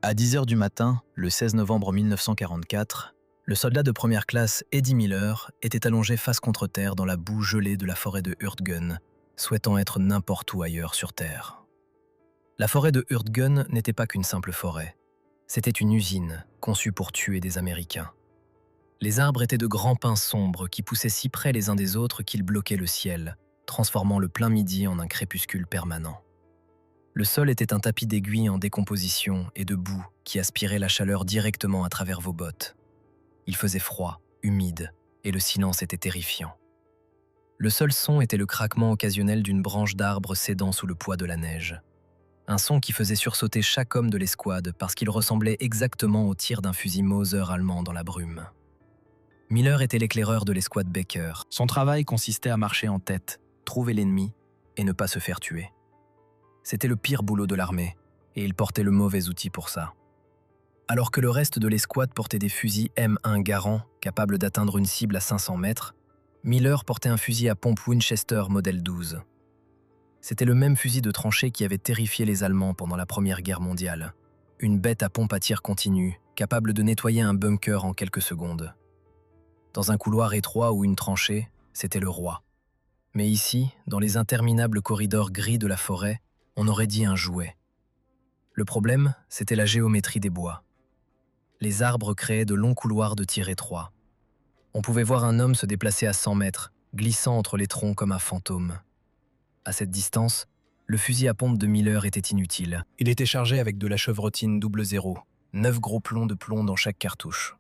À 10 heures du matin, le 16 novembre 1944, le soldat de première classe Eddie Miller était allongé face contre terre dans la boue gelée de la forêt de Hurtgen, souhaitant être n'importe où ailleurs sur Terre. La forêt de Hurtgen n'était pas qu'une simple forêt. C'était une usine conçue pour tuer des Américains. Les arbres étaient de grands pins sombres qui poussaient si près les uns des autres qu'ils bloquaient le ciel, transformant le plein midi en un crépuscule permanent. Le sol était un tapis d'aiguilles en décomposition et de boue qui aspirait la chaleur directement à travers vos bottes. Il faisait froid, humide, et le silence était terrifiant. Le seul son était le craquement occasionnel d'une branche d'arbre cédant sous le poids de la neige. Un son qui faisait sursauter chaque homme de l'escouade parce qu'il ressemblait exactement au tir d'un fusil Mauser allemand dans la brume. Miller était l'éclaireur de l'escouade Baker. Son travail consistait à marcher en tête, trouver l'ennemi et ne pas se faire tuer. C'était le pire boulot de l'armée, et il portait le mauvais outil pour ça. Alors que le reste de l'escouade portait des fusils M1 Garand, capables d'atteindre une cible à 500 mètres, Miller portait un fusil à pompe Winchester modèle 12. C'était le même fusil de tranchée qui avait terrifié les Allemands pendant la Première Guerre mondiale. Une bête à pompe à tir continu, capable de nettoyer un bunker en quelques secondes. Dans un couloir étroit ou une tranchée, c'était le roi. Mais ici, dans les interminables corridors gris de la forêt, on aurait dit un jouet. Le problème, c'était la géométrie des bois. Les arbres créaient de longs couloirs de tir étroits. On pouvait voir un homme se déplacer à 100 mètres, glissant entre les troncs comme un fantôme. À cette distance, le fusil à pompe de Miller était inutile. Il était chargé avec de la chevrotine 00, 9 gros plombs de plomb dans chaque cartouche.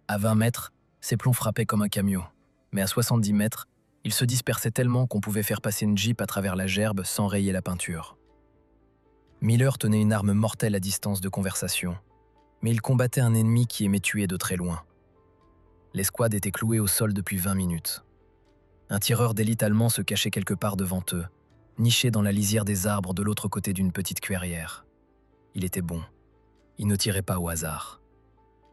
À 20 mètres, ces plombs frappaient comme un camion, mais à 70 mètres, ils se dispersaient tellement qu'on pouvait faire passer une Jeep à travers la gerbe sans rayer la peinture. Miller tenait une arme mortelle à distance de conversation, mais il combattait un ennemi qui aimait tuer de très loin. L'escouade était clouée au sol depuis 20 minutes. Un tireur d'élite allemand se cachait quelque part devant eux, niché dans la lisière des arbres de l'autre côté d'une petite clairière. Il était bon. Il ne tirait pas au hasard.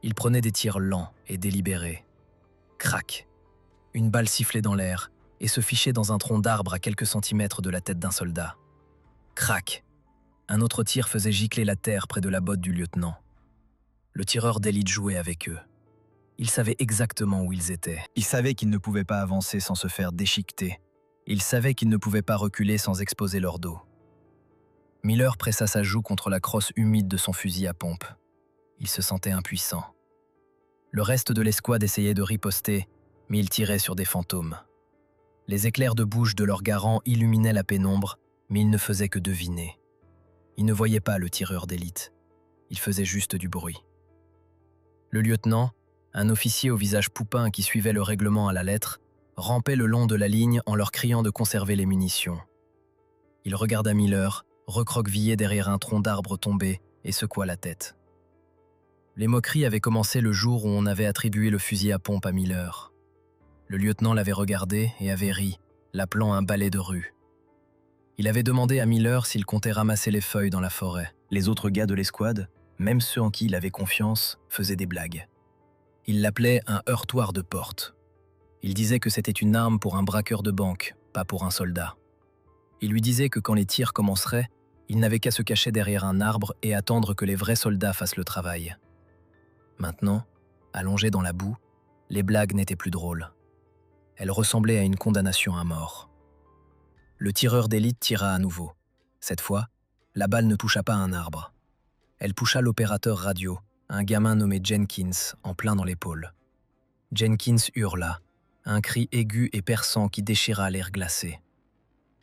Il prenait des tirs lents et délibérés. Crac! Une balle sifflait dans l'air et se fichait dans un tronc d'arbre à quelques centimètres de la tête d'un soldat. Crac! Un autre tir faisait gicler la terre près de la botte du lieutenant. Le tireur d'élite jouait avec eux. Il savait exactement où ils étaient. Il savait qu'ils ne pouvaient pas avancer sans se faire déchiqueter. Il savait qu'ils ne pouvaient pas reculer sans exposer leur dos. Miller pressa sa joue contre la crosse humide de son fusil à pompe. Il se sentait impuissant. Le reste de l'escouade essayait de riposter, mais ils tiraient sur des fantômes. Les éclairs de bouche de leurs garants illuminaient la pénombre, mais ils ne faisaient que deviner. Ils ne voyaient pas le tireur d'élite. Il faisait juste du bruit. Le lieutenant, un officier au visage poupin qui suivait le règlement à la lettre, rampait le long de la ligne en leur criant de conserver les munitions. Il regarda Miller, recroquevillé derrière un tronc d'arbre tombé, et secoua la tête. Les moqueries avaient commencé le jour où on avait attribué le fusil à pompe à Miller. Le lieutenant l'avait regardé et avait ri, l'appelant un balai de rue. Il avait demandé à Miller s'il comptait ramasser les feuilles dans la forêt. Les autres gars de l'escouade, même ceux en qui il avait confiance, faisaient des blagues. Il l'appelait un heurtoir de porte. Il disait que c'était une arme pour un braqueur de banque, pas pour un soldat. Il lui disait que quand les tirs commenceraient, il n'avait qu'à se cacher derrière un arbre et attendre que les vrais soldats fassent le travail. Maintenant, allongés dans la boue, les blagues n'étaient plus drôles. Elles ressemblaient à une condamnation à mort. Le tireur d'élite tira à nouveau. Cette fois, la balle ne toucha pas un arbre. Elle toucha l'opérateur radio, un gamin nommé Jenkins, en plein dans l'épaule. Jenkins hurla, un cri aigu et perçant qui déchira l'air glacé.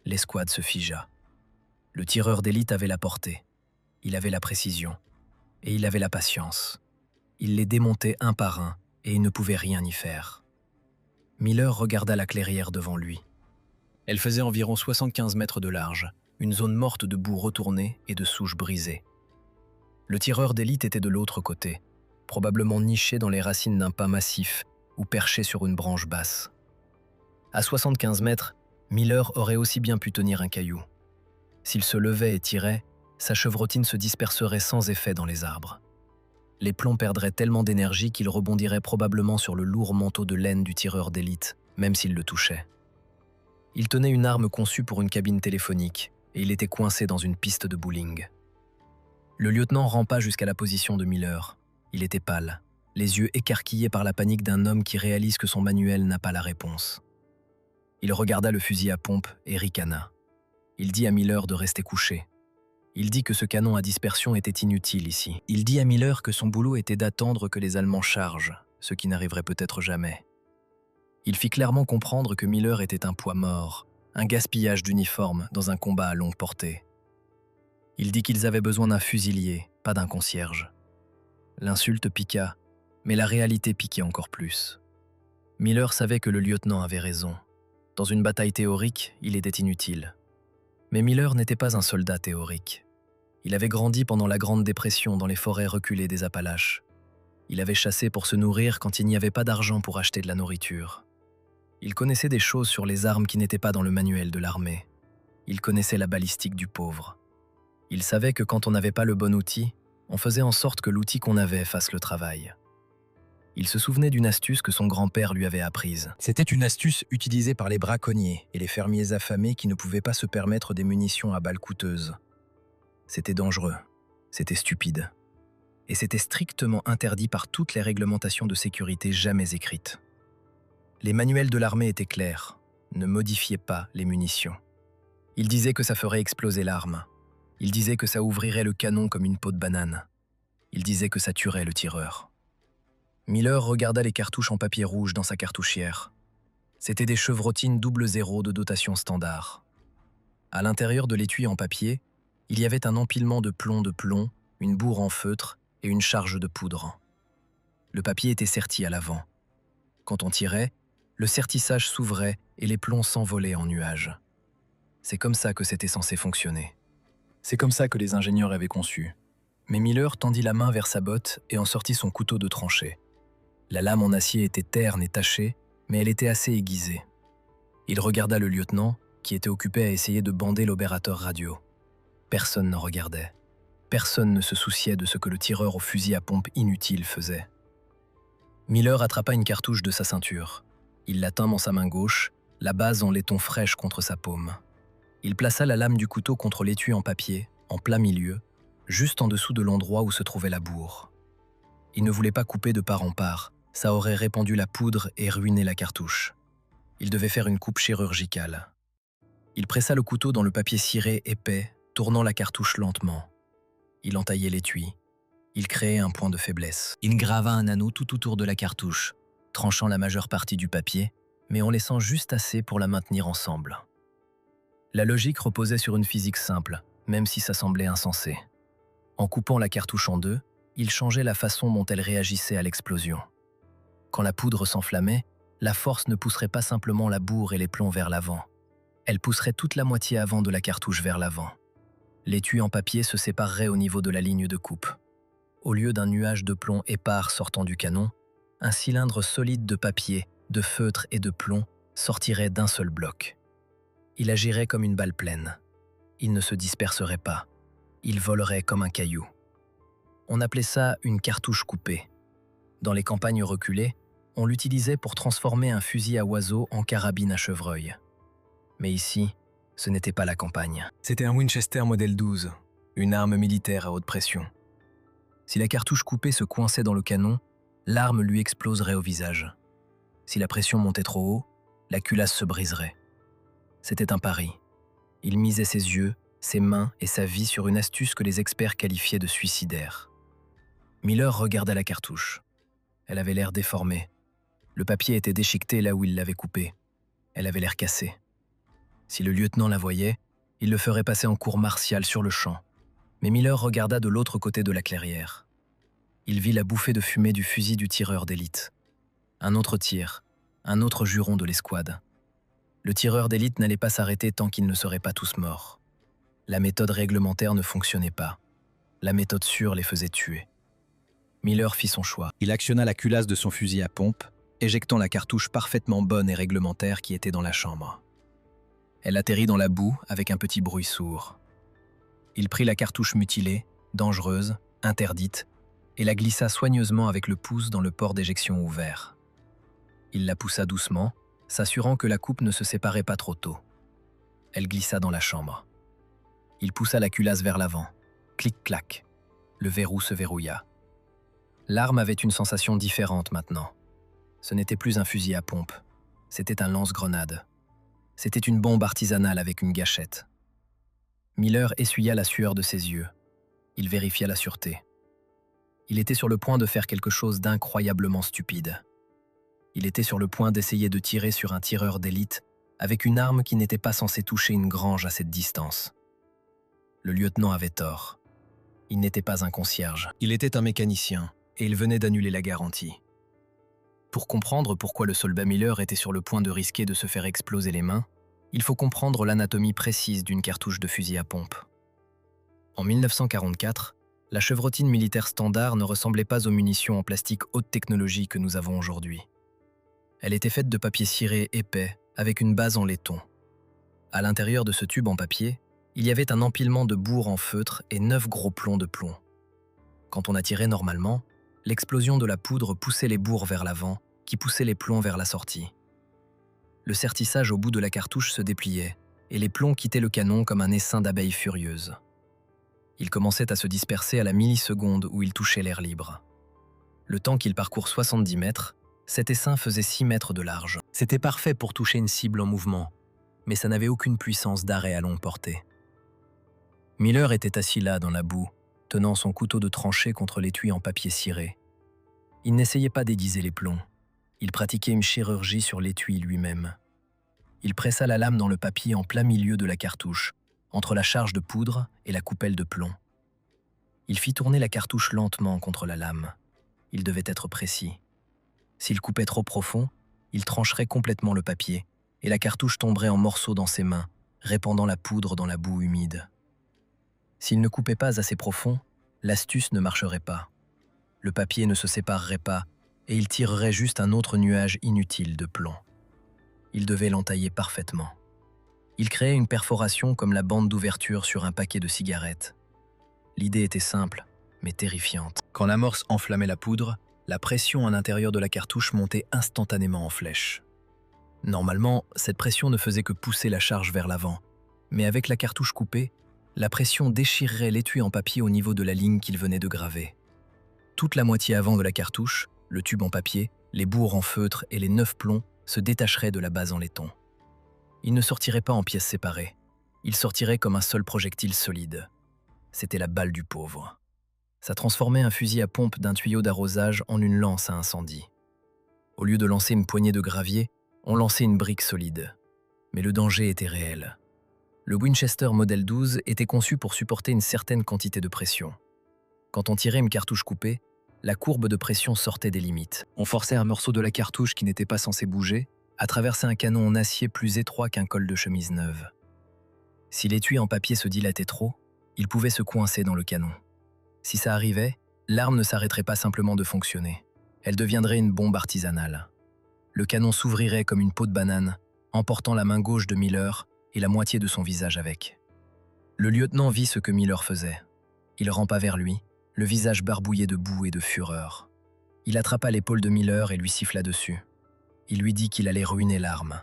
L'escouade se figea. Le tireur d'élite avait la portée. Il avait la précision. Et il avait la patience. Il les démontait un par un, et il ne pouvait rien y faire. Miller regarda la clairière devant lui. Elle faisait environ 75 mètres de large, une zone morte de boue retournée et de souches brisées. Le tireur d'élite était de l'autre côté, probablement niché dans les racines d'un pin massif ou perché sur une branche basse. À 75 mètres, Miller aurait aussi bien pu tenir un caillou. S'il se levait et tirait, sa chevrotine se disperserait sans effet dans les arbres. Les plombs perdraient tellement d'énergie qu'ils rebondiraient probablement sur le lourd manteau de laine du tireur d'élite, même s'il le touchait. Il tenait une arme conçue pour une cabine téléphonique, et il était coincé dans une piste de bowling. Le lieutenant rampa jusqu'à la position de Miller. Il était pâle, les yeux écarquillés par la panique d'un homme qui réalise que son manuel n'a pas la réponse. Il regarda le fusil à pompe et ricana. Il dit à Miller de rester couché. Il dit que ce canon à dispersion était inutile ici. Il dit à Miller que son boulot était d'attendre que les Allemands chargent, ce qui n'arriverait peut-être jamais. Il fit clairement comprendre que Miller était un poids mort, un gaspillage d'uniforme dans un combat à longue portée. Il dit qu'ils avaient besoin d'un fusilier, pas d'un concierge. L'insulte piqua, mais la réalité piquait encore plus. Miller savait que le lieutenant avait raison. Dans une bataille théorique, il était inutile. Mais Miller n'était pas un soldat théorique. Il avait grandi pendant la Grande Dépression dans les forêts reculées des Appalaches. Il avait chassé pour se nourrir quand il n'y avait pas d'argent pour acheter de la nourriture. Il connaissait des choses sur les armes qui n'étaient pas dans le manuel de l'armée. Il connaissait la balistique du pauvre. Il savait que quand on n'avait pas le bon outil, on faisait en sorte que l'outil qu'on avait fasse le travail. Il se souvenait d'une astuce que son grand-père lui avait apprise. C'était une astuce utilisée par les braconniers et les fermiers affamés qui ne pouvaient pas se permettre des munitions à balles coûteuses. C'était dangereux, c'était stupide. Et c'était strictement interdit par toutes les réglementations de sécurité jamais écrites. Les manuels de l'armée étaient clairs, ne modifiez pas les munitions. Ils disaient que ça ferait exploser l'arme. Ils disaient que ça ouvrirait le canon comme une peau de banane. Ils disaient que ça tuerait le tireur. Miller regarda les cartouches en papier rouge dans sa cartouchière. C'étaient des chevrotines 00 de dotation standard. À l'intérieur de l'étui en papier, il y avait un empilement de plomb, une bourre en feutre et une charge de poudre. Le papier était serti à l'avant. Quand on tirait, le sertissage s'ouvrait et les plombs s'envolaient en nuages. C'est comme ça que c'était censé fonctionner. C'est comme ça que les ingénieurs avaient conçu. Mais Miller tendit la main vers sa botte et en sortit son couteau de tranchée. La lame en acier était terne et tachée, mais elle était assez aiguisée. Il regarda le lieutenant, qui était occupé à essayer de bander l'opérateur radio. Personne n'en regardait. Personne ne se souciait de ce que le tireur au fusil à pompe inutile faisait. Miller attrapa une cartouche de sa ceinture. Il la tint dans sa main gauche, la base en laiton fraîche contre sa paume. Il plaça la lame du couteau contre l'étui en papier, en plein milieu, juste en dessous de l'endroit où se trouvait la bourre. Il ne voulait pas couper de part en part, ça aurait répandu la poudre et ruiné la cartouche. Il devait faire une coupe chirurgicale. Il pressa le couteau dans le papier ciré épais, tournant la cartouche lentement. Il entaillait l'étui. Il créait un point de faiblesse. Il grava un anneau tout autour de la cartouche, tranchant la majeure partie du papier, mais en laissant juste assez pour la maintenir ensemble. La logique reposait sur une physique simple, même si ça semblait insensé. En coupant la cartouche en deux, il changeait la façon dont elle réagissait à l'explosion. Quand la poudre s'enflammait, la force ne pousserait pas simplement la bourre et les plombs vers l'avant. Elle pousserait toute la moitié avant de la cartouche vers l'avant. L'étui en papier se séparerait au niveau de la ligne de coupe. Au lieu d'un nuage de plomb épars sortant du canon, un cylindre solide de papier, de feutre et de plomb sortirait d'un seul bloc. Il agirait comme une balle pleine. Il ne se disperserait pas. Il volerait comme un caillou. On appelait ça une cartouche coupée. Dans les campagnes reculées, on l'utilisait pour transformer un fusil à oiseau en carabine à chevreuil. Mais ici, ce n'était pas la campagne. C'était un Winchester modèle 12, une arme militaire à haute pression. Si la cartouche coupée se coinçait dans le canon, l'arme lui exploserait au visage. Si la pression montait trop haut, la culasse se briserait. C'était un pari. Il misait ses yeux, ses mains et sa vie sur une astuce que les experts qualifiaient de suicidaire. Miller regarda la cartouche. Elle avait l'air déformée. Le papier était déchiqueté là où il l'avait coupé. Elle avait l'air cassée. Si le lieutenant la voyait, il le ferait passer en cour martiale sur le champ. Mais Miller regarda de l'autre côté de la clairière. Il vit la bouffée de fumée du fusil du tireur d'élite. Un autre tir, un autre juron de l'escouade. Le tireur d'élite n'allait pas s'arrêter tant qu'ils ne seraient pas tous morts. La méthode réglementaire ne fonctionnait pas. La méthode sûre les faisait tuer. Miller fit son choix. Il actionna la culasse de son fusil à pompe, éjectant la cartouche parfaitement bonne et réglementaire qui était dans la chambre. Elle atterrit dans la boue avec un petit bruit sourd. Il prit la cartouche mutilée, dangereuse, interdite, et la glissa soigneusement avec le pouce dans le port d'éjection ouvert. Il la poussa doucement, s'assurant que la coupe ne se séparait pas trop tôt. Elle glissa dans la chambre. Il poussa la culasse vers l'avant. Clic-clac. Le verrou se verrouilla. L'arme avait une sensation différente maintenant. Ce n'était plus un fusil à pompe, c'était un lance-grenade. C'était une bombe artisanale avec une gâchette. Miller essuya la sueur de ses yeux. Il vérifia la sûreté. Il était sur le point de faire quelque chose d'incroyablement stupide. Il était sur le point d'essayer de tirer sur un tireur d'élite avec une arme qui n'était pas censée toucher une grange à cette distance. Le lieutenant avait tort. Il n'était pas un concierge. Il était un mécanicien, et il venait d'annuler la garantie. Pour comprendre pourquoi le soldat Miller était sur le point de risquer de se faire exploser les mains, il faut comprendre l'anatomie précise d'une cartouche de fusil à pompe. En 1944, la chevrotine militaire standard ne ressemblait pas aux munitions en plastique haute technologie que nous avons aujourd'hui. Elle était faite de papier ciré épais avec une base en laiton. À l'intérieur de ce tube en papier, il y avait un empilement de bourre en feutre et 9 gros plombs de plomb. Quand on a tiré normalement, l'explosion de la poudre poussait les bourres vers l'avant, qui poussait les plombs vers la sortie. Le sertissage au bout de la cartouche se dépliait, et les plombs quittaient le canon comme un essaim d'abeilles furieuses. Ils commençaient à se disperser à la milliseconde où ils touchaient l'air libre. Le temps qu'ils parcourent 70 mètres, cet essaim faisait 6 mètres de large. C'était parfait pour toucher une cible en mouvement, mais ça n'avait aucune puissance d'arrêt à longue portée. Miller était assis là dans la boue, tenant son couteau de tranchée contre l'étui en papier ciré. Il n'essayait pas d'aiguiser les plombs. Il pratiquait une chirurgie sur l'étui lui-même. Il pressa la lame dans le papier en plein milieu de la cartouche, entre la charge de poudre et la coupelle de plomb. Il fit tourner la cartouche lentement contre la lame. Il devait être précis. S'il coupait trop profond, il trancherait complètement le papier, et la cartouche tomberait en morceaux dans ses mains, répandant la poudre dans la boue humide. S'il ne coupait pas assez profond, l'astuce ne marcherait pas. Le papier ne se séparerait pas, et il tirerait juste un autre nuage inutile de plomb. Il devait l'entailler parfaitement. Il créait une perforation comme la bande d'ouverture sur un paquet de cigarettes. L'idée était simple, mais terrifiante. Quand l'amorce enflammait la poudre, la pression à l'intérieur de la cartouche montait instantanément en flèche. Normalement, cette pression ne faisait que pousser la charge vers l'avant, mais avec la cartouche coupée, la pression déchirerait l'étui en papier au niveau de la ligne qu'il venait de graver. Toute la moitié avant de la cartouche, le tube en papier, les bourres en feutre et les 9 plombs se détacheraient de la base en laiton. Ils ne sortiraient pas en pièces séparées. Ils sortiraient comme un seul projectile solide. C'était la balle du pauvre. Ça transformait un fusil à pompe d'un tuyau d'arrosage en une lance à incendie. Au lieu de lancer une poignée de gravier, on lançait une brique solide. Mais le danger était réel. Le Winchester Model 12 était conçu pour supporter une certaine quantité de pression. Quand on tirait une cartouche coupée, la courbe de pression sortait des limites. On forçait un morceau de la cartouche qui n'était pas censé bouger à traverser un canon en acier plus étroit qu'un col de chemise neuve. Si l'étui en papier se dilatait trop, il pouvait se coincer dans le canon. Si ça arrivait, l'arme ne s'arrêterait pas simplement de fonctionner. Elle deviendrait une bombe artisanale. Le canon s'ouvrirait comme une peau de banane, emportant la main gauche de Miller et la moitié de son visage avec. Le lieutenant vit ce que Miller faisait. Il rampa vers lui, le visage barbouillé de boue et de fureur. Il attrapa l'épaule de Miller et lui siffla dessus. Il lui dit qu'il allait ruiner l'arme.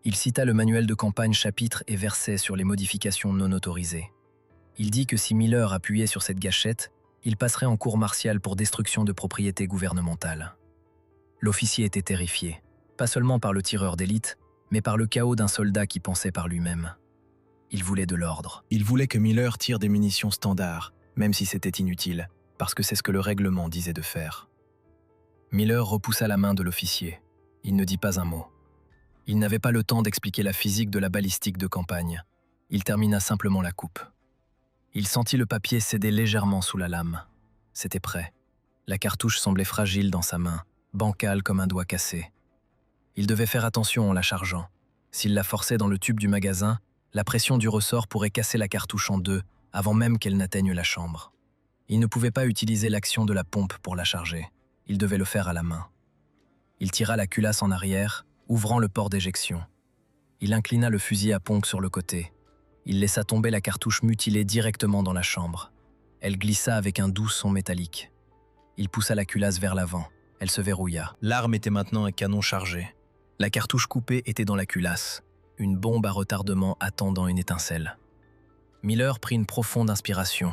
Il cita le manuel de campagne chapitre et verset sur les modifications non autorisées. Il dit que si Miller appuyait sur cette gâchette, il passerait en cour martiale pour destruction de propriété gouvernementale. L'officier était terrifié, pas seulement par le tireur d'élite, mais par le chaos d'un soldat qui pensait par lui-même. Il voulait de l'ordre. Il voulait que Miller tire des munitions standards, même si c'était inutile, parce que c'est ce que le règlement disait de faire. Miller repoussa la main de l'officier. Il ne dit pas un mot. Il n'avait pas le temps d'expliquer la physique de la balistique de campagne. Il termina simplement la coupe. Il sentit le papier céder légèrement sous la lame. C'était prêt. La cartouche semblait fragile dans sa main, bancale comme un doigt cassé. Il devait faire attention en la chargeant. S'il la forçait dans le tube du magasin, la pression du ressort pourrait casser la cartouche en deux avant même qu'elle n'atteigne la chambre. Il ne pouvait pas utiliser l'action de la pompe pour la charger. Il devait le faire à la main. Il tira la culasse en arrière, ouvrant le port d'éjection. Il inclina le fusil à pompe sur le côté. Il laissa tomber la cartouche mutilée directement dans la chambre. Elle glissa avec un doux son métallique. Il poussa la culasse vers l'avant. Elle se verrouilla. L'arme était maintenant un canon chargé. La cartouche coupée était dans la culasse, une bombe à retardement attendant une étincelle. Miller prit une profonde inspiration.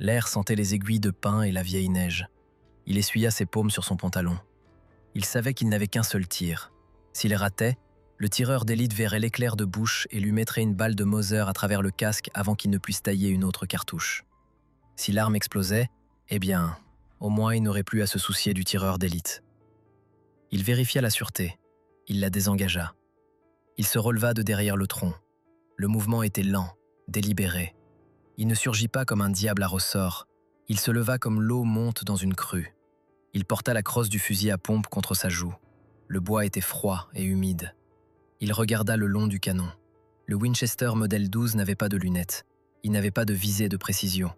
L'air sentait les aiguilles de pin et la vieille neige. Il essuya ses paumes sur son pantalon. Il savait qu'il n'avait qu'un seul tir. S'il ratait, le tireur d'élite verrait l'éclair de bouche et lui mettrait une balle de Mauser à travers le casque avant qu'il ne puisse tailler une autre cartouche. Si l'arme explosait, eh bien, au moins il n'aurait plus à se soucier du tireur d'élite. Il vérifia la sûreté. Il la désengagea. Il se releva de derrière le tronc. Le mouvement était lent, délibéré. Il ne surgit pas comme un diable à ressort. Il se leva comme l'eau monte dans une crue. Il porta la crosse du fusil à pompe contre sa joue. Le bois était froid et humide. Il regarda le long du canon. Le Winchester modèle 12 n'avait pas de lunettes. Il n'avait pas de visée de précision.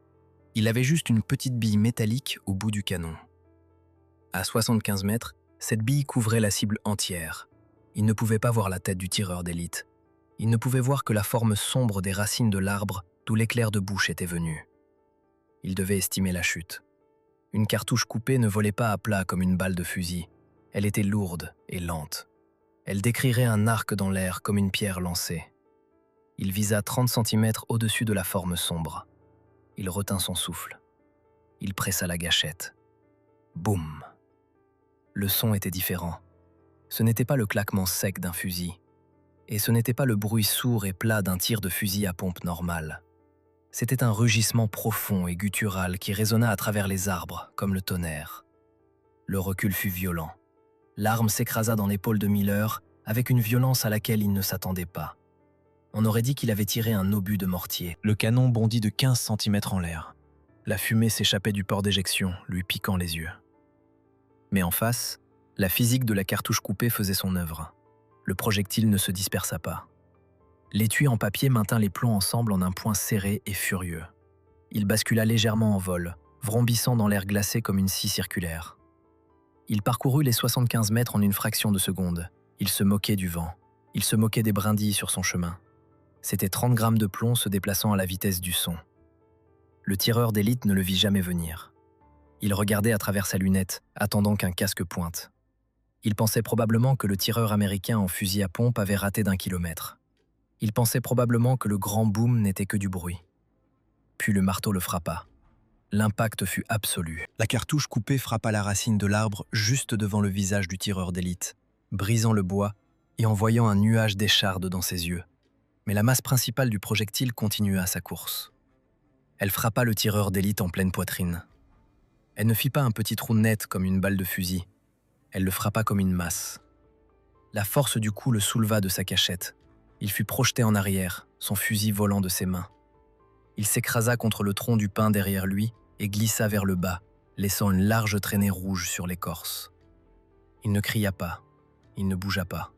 Il avait juste une petite bille métallique au bout du canon. À 75 mètres, cette bille couvrait la cible entière. Il ne pouvait pas voir la tête du tireur d'élite. Il ne pouvait voir que la forme sombre des racines de l'arbre d'où l'éclair de bouche était venu. Il devait estimer la chute. Une cartouche coupée ne volait pas à plat comme une balle de fusil. Elle était lourde et lente. Elle décrirait un arc dans l'air comme une pierre lancée. Il visa 30 cm au-dessus de la forme sombre. Il retint son souffle. Il pressa la gâchette. Boum! Le son était différent. Ce n'était pas le claquement sec d'un fusil. Et ce n'était pas le bruit sourd et plat d'un tir de fusil à pompe normal. C'était un rugissement profond et guttural qui résonna à travers les arbres, comme le tonnerre. Le recul fut violent. L'arme s'écrasa dans l'épaule de Miller avec une violence à laquelle il ne s'attendait pas. On aurait dit qu'il avait tiré un obus de mortier. Le canon bondit de 15 cm en l'air. La fumée s'échappait du port d'éjection, lui piquant les yeux. Mais en face, la physique de la cartouche coupée faisait son œuvre. Le projectile ne se dispersa pas. L'étui en papier maintint les plombs ensemble en un point serré et furieux. Il bascula légèrement en vol, vrombissant dans l'air glacé comme une scie circulaire. Il parcourut les 75 mètres en une fraction de seconde. Il se moquait du vent. Il se moquait des brindilles sur son chemin. C'était 30 grammes de plomb se déplaçant à la vitesse du son. Le tireur d'élite ne le vit jamais venir. Il regardait à travers sa lunette, attendant qu'un casque pointe. Il pensait probablement que le tireur américain en fusil à pompe avait raté d'1 kilomètre. Il pensait probablement que le grand boom n'était que du bruit. Puis le marteau le frappa. L'impact fut absolu. La cartouche coupée frappa la racine de l'arbre juste devant le visage du tireur d'élite, brisant le bois et envoyant un nuage d'écharde dans ses yeux. Mais la masse principale du projectile continua sa course. Elle frappa le tireur d'élite en pleine poitrine. Elle ne fit pas un petit trou net comme une balle de fusil. Elle le frappa comme une masse. La force du coup le souleva de sa cachette. Il fut projeté en arrière, son fusil volant de ses mains. Il s'écrasa contre le tronc du pin derrière lui et glissa vers le bas, laissant une large traînée rouge sur l'écorce. Il ne cria pas, il ne bougea pas.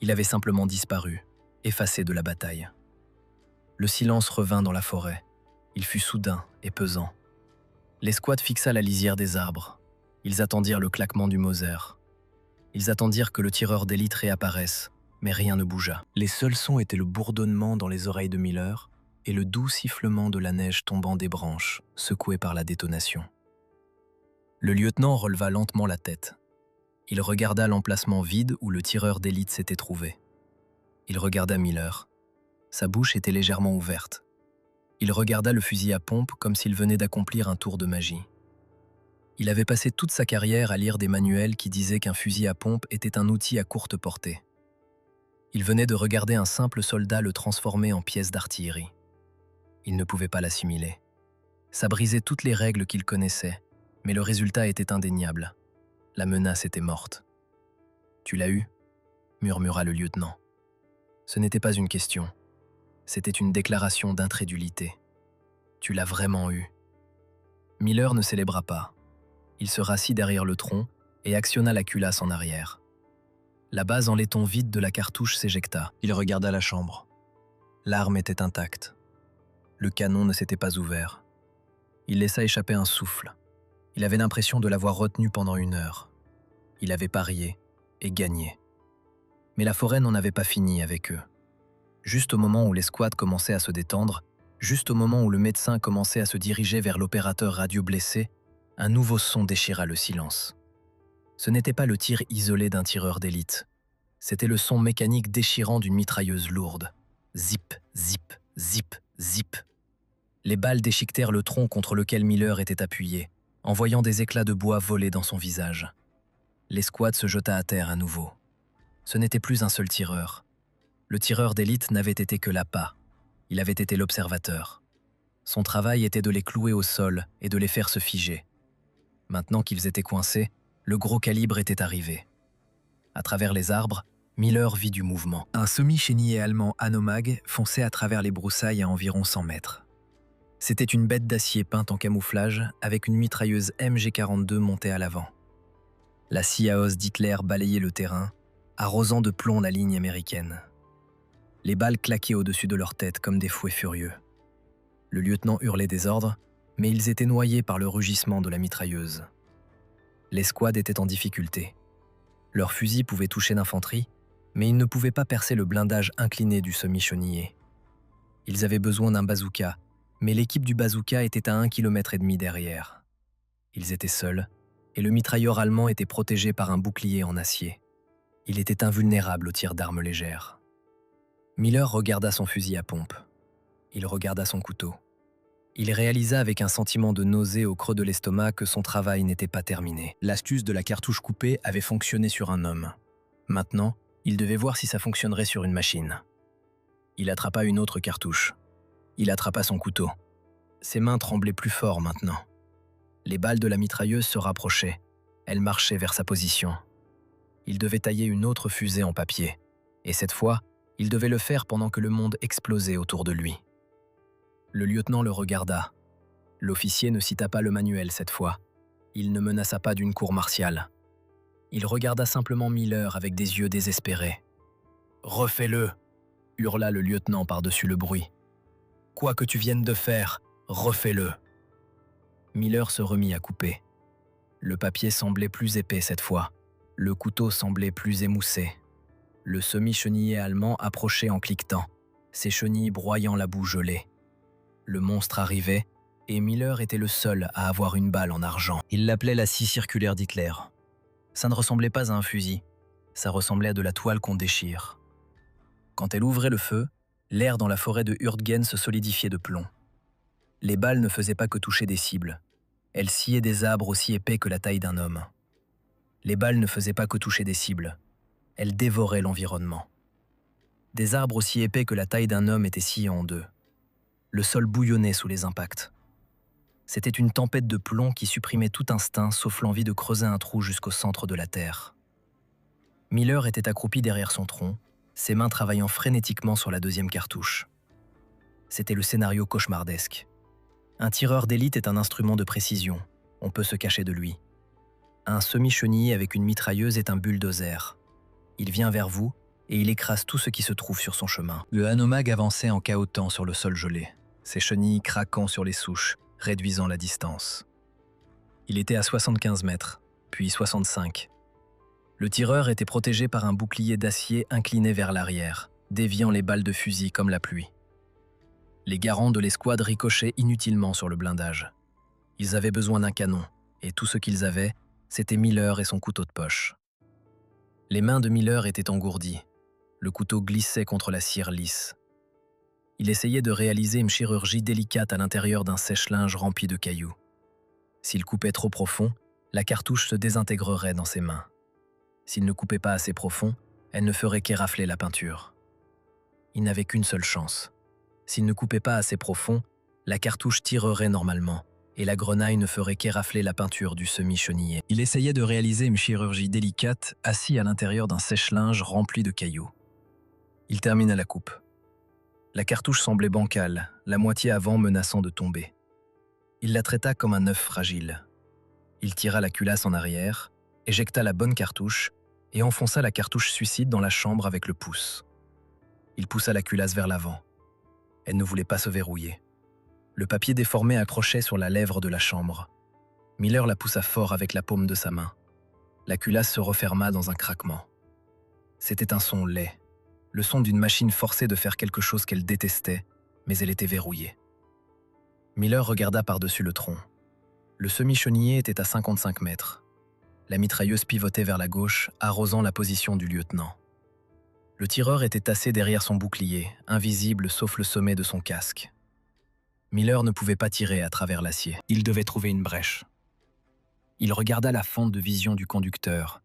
Il avait simplement disparu, effacé de la bataille. Le silence revint dans la forêt. Il fut soudain et pesant. L'escouade fixa la lisière des arbres. Ils attendirent le claquement du Mauser. Ils attendirent que le tireur d'élite réapparaisse, mais rien ne bougea. Les seuls sons étaient le bourdonnement dans les oreilles de Miller et le doux sifflement de la neige tombant des branches, secouée par la détonation. Le lieutenant releva lentement la tête. Il regarda l'emplacement vide où le tireur d'élite s'était trouvé. Il regarda Miller. Sa bouche était légèrement ouverte. Il regarda le fusil à pompe comme s'il venait d'accomplir un tour de magie. Il avait passé toute sa carrière à lire des manuels qui disaient qu'un fusil à pompe était un outil à courte portée. Il venait de regarder un simple soldat le transformer en pièce d'artillerie. Il ne pouvait pas l'assimiler. Ça brisait toutes les règles qu'il connaissait, mais le résultat était indéniable. La menace était morte. « Tu l'as eu ?» murmura le lieutenant. Ce n'était pas une question. C'était une déclaration d'incrédulité. « Tu l'as vraiment eu ?» Miller ne célébra pas. Il se rassit derrière le tronc et actionna la culasse en arrière. La base en laiton vide de la cartouche s'éjecta. Il regarda la chambre. L'arme était intacte. Le canon ne s'était pas ouvert. Il laissa échapper un souffle. Il avait l'impression de l'avoir retenu pendant 1 heure. Il avait parié et gagné. Mais la forêt n'en avait pas fini avec eux. Juste au moment où l'escouade commençait à se détendre, juste au moment où le médecin commençait à se diriger vers l'opérateur radio blessé, un nouveau son déchira le silence. Ce n'était pas le tir isolé d'un tireur d'élite. C'était le son mécanique déchirant d'une mitrailleuse lourde. Zip, zip, zip, zip. Les balles déchiquetèrent le tronc contre lequel Miller était appuyé, envoyant des éclats de bois voler dans son visage. L'escouade se jeta à terre à nouveau. Ce n'était plus un seul tireur. Le tireur d'élite n'avait été que l'appât. Il avait été l'observateur. Son travail était de les clouer au sol et de les faire se figer. Maintenant qu'ils étaient coincés, le gros calibre était arrivé. À travers les arbres, Miller vit du mouvement. Un semi-chénier allemand Hanomag fonçait à travers les broussailles à environ 100 mètres. C'était une bête d'acier peinte en camouflage avec une mitrailleuse MG42 montée à l'avant. La scie à os d'Hitler balayait le terrain, arrosant de plomb la ligne américaine. Les balles claquaient au-dessus de leur tête comme des fouets furieux. Le lieutenant hurlait des ordres, mais ils étaient noyés par le rugissement de la mitrailleuse. L'escouade était en difficulté. Leurs fusils pouvaient toucher l'infanterie, mais ils ne pouvaient pas percer le blindage incliné du semi-chenillé. Ils avaient besoin d'un bazooka, mais l'équipe du bazooka était à 1,5 km derrière. Ils étaient seuls, et le mitrailleur allemand était protégé par un bouclier en acier. Il était invulnérable aux tirs d'armes légères. Miller regarda son fusil à pompe. Il regarda son couteau. Il réalisa avec un sentiment de nausée au creux de l'estomac que son travail n'était pas terminé. L'astuce de la cartouche coupée avait fonctionné sur un homme. Maintenant, il devait voir si ça fonctionnerait sur une machine. Il attrapa une autre cartouche. Il attrapa son couteau. Ses mains tremblaient plus fort maintenant. Les balles de la mitrailleuse se rapprochaient. Elles marchaient vers sa position. Il devait tailler une autre fusée en papier. Et cette fois, il devait le faire pendant que le monde explosait autour de lui. Le lieutenant le regarda. L'officier ne cita pas le manuel cette fois. Il ne menaça pas d'une cour martiale. Il regarda simplement Miller avec des yeux désespérés. « Refais-le » hurla le lieutenant par-dessus le bruit. « Quoi que tu viennes de faire, refais-le » Miller se remit à couper. Le papier semblait plus épais cette fois. Le couteau semblait plus émoussé. Le semi-chenillé allemand approchait en cliquetant, ses chenilles broyant la boue gelée. Le monstre arrivait, et Miller était le seul à avoir une balle en argent. Il l'appelait la scie circulaire d'Hitler. Ça ne ressemblait pas à un fusil, ça ressemblait à de la toile qu'on déchire. Quand elle ouvrait le feu, l'air dans la forêt de Hürtgen se solidifiait de plomb. Les balles ne faisaient pas que toucher des cibles. Elles sciaient des arbres aussi épais que la taille d'un homme. Les balles ne faisaient pas que toucher des cibles. Elles dévoraient l'environnement. Des arbres aussi épais que la taille d'un homme étaient sciés en deux. Le sol bouillonnait sous les impacts. C'était une tempête de plomb qui supprimait tout instinct sauf l'envie de creuser un trou jusqu'au centre de la terre. Miller était accroupi derrière son tronc, ses mains travaillant frénétiquement sur la deuxième cartouche. C'était le scénario cauchemardesque. Un tireur d'élite est un instrument de précision. On peut se cacher de lui. Un semi-chenillé avec une mitrailleuse est un bulldozer. Il vient vers vous et il écrase tout ce qui se trouve sur son chemin. Le Hanomag avançait en cahotant sur le sol gelé, ses chenilles craquant sur les souches, réduisant la distance. Il était à 75 mètres, puis 65. Le tireur était protégé par un bouclier d'acier incliné vers l'arrière, déviant les balles de fusil comme la pluie. Les garants de l'escouade ricochaient inutilement sur le blindage. Ils avaient besoin d'un canon, et tout ce qu'ils avaient, c'était Miller et son couteau de poche. Les mains de Miller étaient engourdies. Le couteau glissait contre la cire lisse. Il essayait de réaliser une chirurgie délicate à l'intérieur d'un sèche-linge rempli de cailloux. S'il coupait trop profond, la cartouche se désintégrerait dans ses mains. S'il ne coupait pas assez profond, elle ne ferait qu'érafler la peinture. Il n'avait qu'une seule chance. S'il ne coupait pas assez profond, la cartouche tirerait normalement, et la grenaille ne ferait qu'érafler la peinture du semi-chenillé. Il essayait de réaliser une chirurgie délicate, assis à l'intérieur d'un sèche-linge rempli de cailloux. Il termina la coupe. La cartouche semblait bancale, la moitié avant menaçant de tomber. Il la traita comme un œuf fragile. Il tira la culasse en arrière, éjecta la bonne cartouche et enfonça la cartouche suicide dans la chambre avec le pouce. Il poussa la culasse vers l'avant. Elle ne voulait pas se verrouiller. Le papier déformé accrochait sur la lèvre de la chambre. Miller la poussa fort avec la paume de sa main. La culasse se referma dans un craquement. C'était un son laid, le son d'une machine forcée de faire quelque chose qu'elle détestait, mais elle était verrouillée. Miller regarda par-dessus le tronc. Le semi-chenillé était à 55 mètres. La mitrailleuse pivotait vers la gauche, arrosant la position du lieutenant. Le tireur était tassé derrière son bouclier, invisible sauf le sommet de son casque. Miller ne pouvait pas tirer à travers l'acier. Il devait trouver une brèche. Il regarda la fente de vision du conducteur,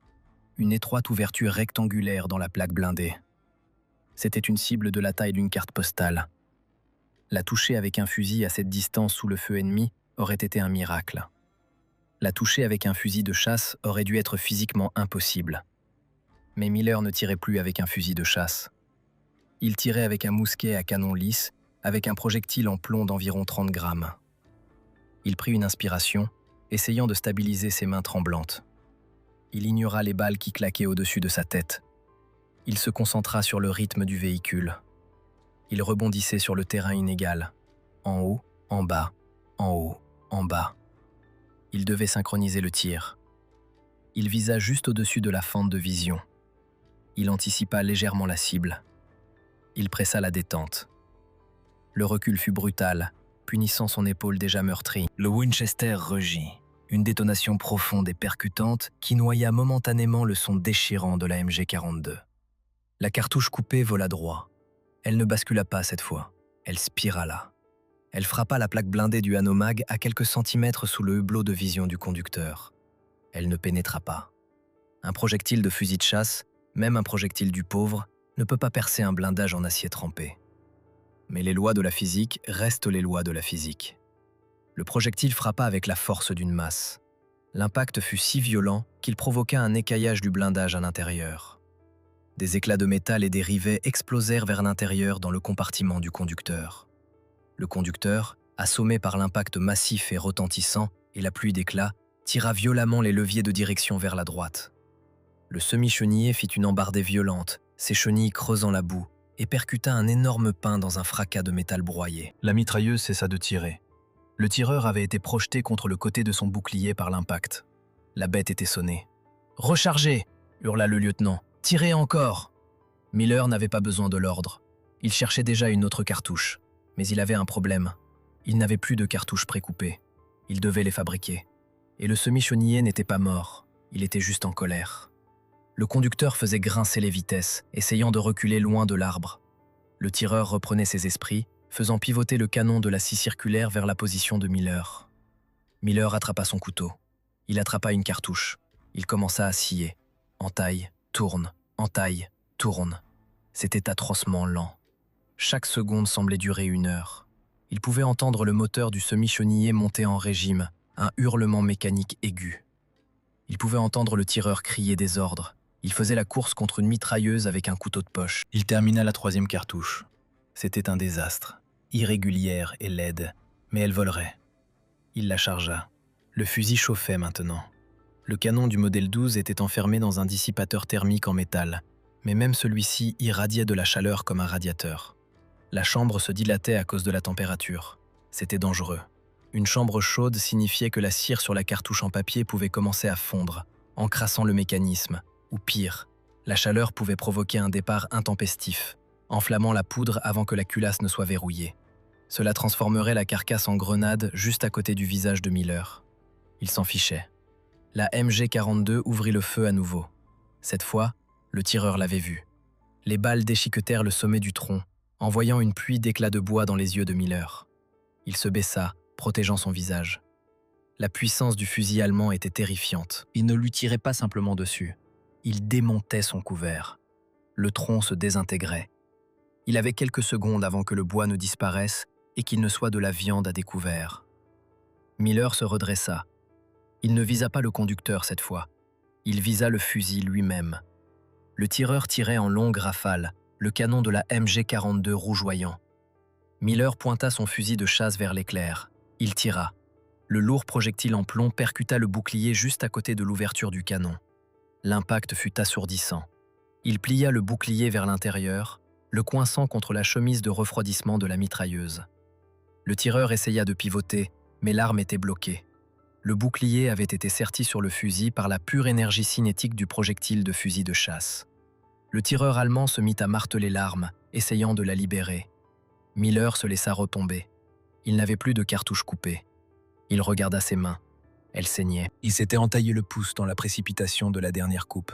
une étroite ouverture rectangulaire dans la plaque blindée. C'était une cible de la taille d'une carte postale. La toucher avec un fusil à cette distance sous le feu ennemi aurait été un miracle. La toucher avec un fusil de chasse aurait dû être physiquement impossible. Mais Miller ne tirait plus avec un fusil de chasse. Il tirait avec un mousquet à canon lisse, avec un projectile en plomb d'environ 30 grammes. Il prit une inspiration, essayant de stabiliser ses mains tremblantes. Il ignora les balles qui claquaient au-dessus de sa tête. Il se concentra sur le rythme du véhicule. Il rebondissait sur le terrain inégal, en haut, en bas, en haut, en bas. Il devait synchroniser le tir. Il visa juste au-dessus de la fente de vision. Il anticipa légèrement la cible. Il pressa la détente. Le recul fut brutal, punissant son épaule déjà meurtrie. Le Winchester rugit, une détonation profonde et percutante qui noya momentanément le son déchirant de la MG42. La cartouche coupée vola droit. Elle ne bascula pas cette fois, elle spirala. Elle frappa la plaque blindée du Hanomag à quelques centimètres sous le hublot de vision du conducteur. Elle ne pénétra pas. Un projectile de fusil de chasse, même un projectile du pauvre, ne peut pas percer un blindage en acier trempé. Mais les lois de la physique restent les lois de la physique. Le projectile frappa avec la force d'une masse. L'impact fut si violent qu'il provoqua un écaillage du blindage à l'intérieur. Des éclats de métal et des rivets explosèrent vers l'intérieur dans le compartiment du conducteur. Le conducteur, assommé par l'impact massif et retentissant et la pluie d'éclats, tira violemment les leviers de direction vers la droite. Le semi-chenillé fit une embardée violente, ses chenilles creusant la boue, et percuta un énorme pain dans un fracas de métal broyé. La mitrailleuse cessa de tirer. Le tireur avait été projeté contre le côté de son bouclier par l'impact. La bête était sonnée. « Rechargez !» hurla le lieutenant. « Tirez encore !» Miller n'avait pas besoin de l'ordre. Il cherchait déjà une autre cartouche. Mais il avait un problème. Il n'avait plus de cartouches précoupées. Il devait les fabriquer. Et le semi-chenillé n'était pas mort. Il était juste en colère. Le conducteur faisait grincer les vitesses, essayant de reculer loin de l'arbre. Le tireur reprenait ses esprits, faisant pivoter le canon de la scie circulaire vers la position de Miller. Miller attrapa son couteau. Il attrapa une cartouche. Il commença à scier. Entaille, tourne, entaille, tourne. C'était atrocement lent. Chaque seconde semblait durer 1 heure. Il pouvait entendre le moteur du semi-chenillé monter en régime, un hurlement mécanique aigu. Il pouvait entendre le tireur crier des ordres. Il faisait la course contre une mitrailleuse avec un couteau de poche. Il termina la 3e cartouche. C'était un désastre, irrégulière et laide, mais elle volerait. Il la chargea. Le fusil chauffait maintenant. Le canon du modèle 12 était enfermé dans un dissipateur thermique en métal, mais même celui-ci irradiait de la chaleur comme un radiateur. La chambre se dilatait à cause de la température. C'était dangereux. Une chambre chaude signifiait que la cire sur la cartouche en papier pouvait commencer à fondre, encrassant le mécanisme. Ou pire, la chaleur pouvait provoquer un départ intempestif, enflammant la poudre avant que la culasse ne soit verrouillée. Cela transformerait la carcasse en grenade juste à côté du visage de Miller. Il s'en fichait. La MG42 ouvrit le feu à nouveau. Cette fois, le tireur l'avait vu. Les balles déchiquetèrent le sommet du tronc, envoyant une pluie d'éclats de bois dans les yeux de Miller. Il se baissa, protégeant son visage. La puissance du fusil allemand était terrifiante. Il ne lui tirait pas simplement dessus. Il démontait son couvert. Le tronc se désintégrait. Il avait quelques secondes avant que le bois ne disparaisse et qu'il ne soit de la viande à découvert. Miller se redressa. Il ne visa pas le conducteur cette fois. Il visa le fusil lui-même. Le tireur tirait en longues rafales, le canon de la MG42 rougeoyant. Miller pointa son fusil de chasse vers l'éclair. Il tira. Le lourd projectile en plomb percuta le bouclier juste à côté de l'ouverture du canon. L'impact fut assourdissant. Il plia le bouclier vers l'intérieur, le coinçant contre la chemise de refroidissement de la mitrailleuse. Le tireur essaya de pivoter, mais l'arme était bloquée. Le bouclier avait été serti sur le fusil par la pure énergie cinétique du projectile de fusil de chasse. Le tireur allemand se mit à marteler l'arme, essayant de la libérer. Miller se laissa retomber. Il n'avait plus de cartouche coupée. Il regarda ses mains. Elles saignaient. Il s'était entaillé le pouce dans la précipitation de la dernière coupe.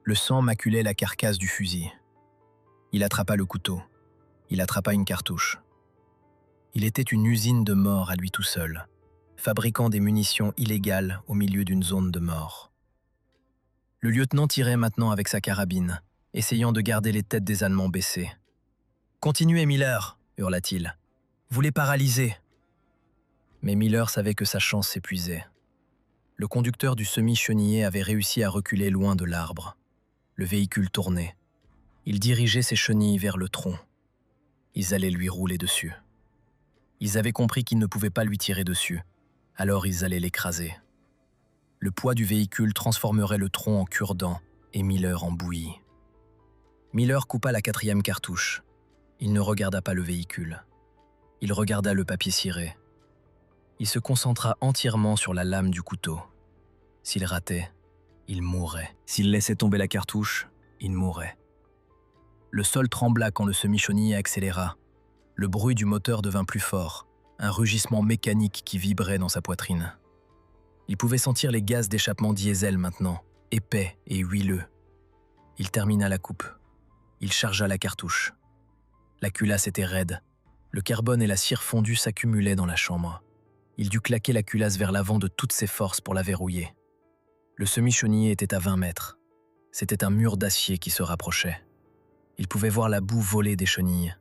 Le sang maculait la carcasse du fusil. Il attrapa le couteau. Il attrapa une cartouche. Il était une usine de mort à lui tout seul, fabriquant des munitions illégales au milieu d'une zone de mort. Le lieutenant tirait maintenant avec sa carabine, essayant de garder les têtes des Allemands baissées. « Continuez, Miller !» hurla-t-il. « Vous les paralysez !» Mais Miller savait que sa chance s'épuisait. Le conducteur du semi-chenillé avait réussi à reculer loin de l'arbre. Le véhicule tournait. Il dirigeait ses chenilles vers le tronc. Ils allaient lui rouler dessus. Ils avaient compris qu'ils ne pouvaient pas lui tirer dessus, alors ils allaient l'écraser. Le poids du véhicule transformerait le tronc en cure-dent et Miller en bouillie. Miller coupa la 4e cartouche. Il ne regarda pas le véhicule. Il regarda le papier ciré. Il se concentra entièrement sur la lame du couteau. S'il ratait, il mourrait. S'il laissait tomber la cartouche, il mourrait. Le sol trembla quand le semi-chenillé accéléra. Le bruit du moteur devint plus fort, un rugissement mécanique qui vibrait dans sa poitrine. Il pouvait sentir les gaz d'échappement diesel maintenant, épais et huileux. Il termina la coupe. Il chargea la cartouche. La culasse était raide. Le carbone et la cire fondue s'accumulaient dans la chambre. Il dut claquer la culasse vers l'avant de toutes ses forces pour la verrouiller. Le semi-chenillé était à 20 mètres. C'était un mur d'acier qui se rapprochait. Il pouvait voir la boue voler des chenilles.